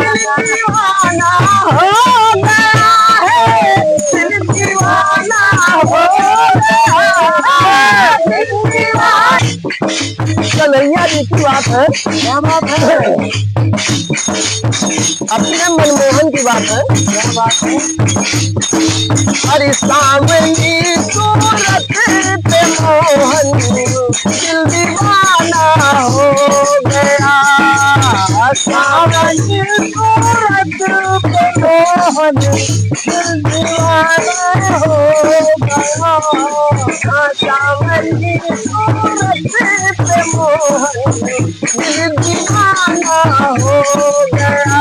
दीवाना हो गया है, दिल दीवाना हो गया है, दिल दीवाना। कन्हैया जी की बात है, क्या बात है, अपने मनमोहन की बात है, क्या बात है। अरे सावली सूरत पे मोहन दिल दीवाना हो गया, सावली सूरत पे मोहन दिल दीवाना हो गया, सावली सूरत पे मोहन दिल दीवाना हो गया,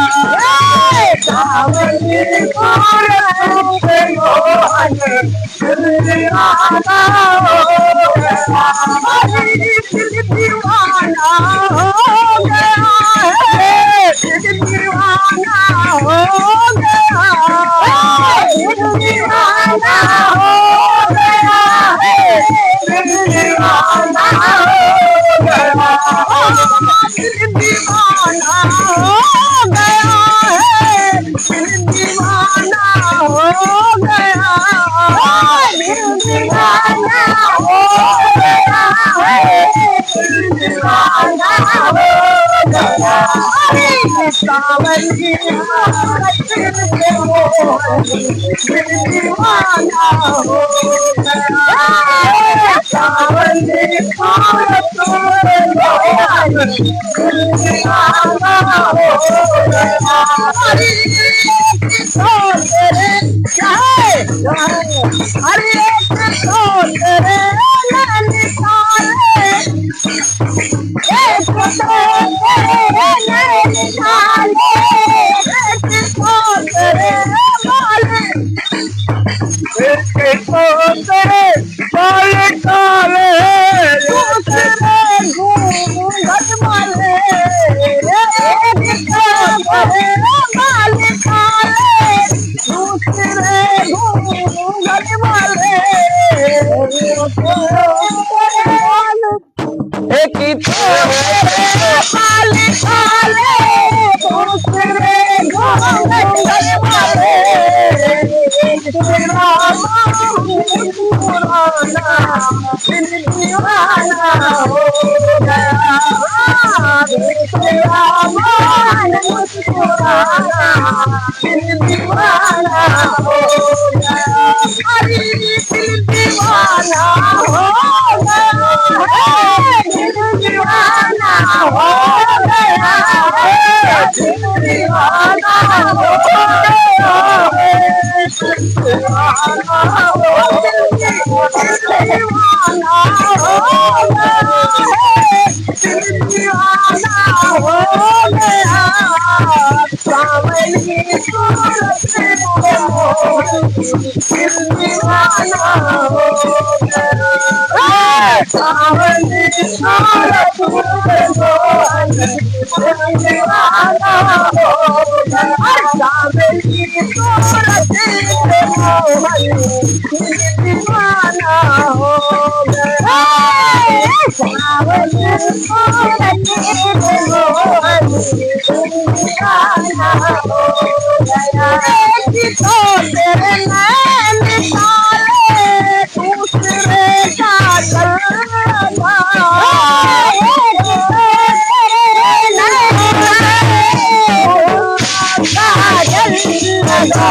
सावली सूरत पे मोहन दिल दीवाना हो गया, दिल दीवाना हो गया है, दिल दीवाना हो गया, दिल दीवाना हो गया है, दिल दीवाना हो गया, दिल दीवाना हो गया है, दिल दीवाना हो गया, दिल दीवाना हो गया है, दिल दीवाना हो गया, सावली दिल दीवाना हो गया, सावली दिल दीवाना हो गया, हरे कृष्ण तेरे जय जय, हरे कृष्ण तेरे निकाले, एक तेरे निकाले, एक तेरे माले, एक तेरे माले काले, दूसरे घूंघट माले, एक तेरे माले काले, दूसरे घूंघट माले, एक तेरे माले काले, दूसरे घूंघट माले, तेरा पुराना दिल दीवाना हो गया, तेरा मान पुराना दिल दीवाना हो गया, हरी दिल दीवाना हो गया है, दिल दीवाना हो गया है, दिल दीवाना हो गया है, दिल दीवाना हो गया, दीवाना हो गया है, दिल दीवाना हो गया, सावली सूरत पे मोहन दिल दीवाना हो गया, सावली सूरत पे मोहन दिल दीवाना हो गया, सावली सूरत पे मोहन दिल दीवाना हो गया, सावली सूरत पे मोहन दिल दीवाना हो गया, तो तेरे नैन तारे दूसरे का चलना, काजल लगा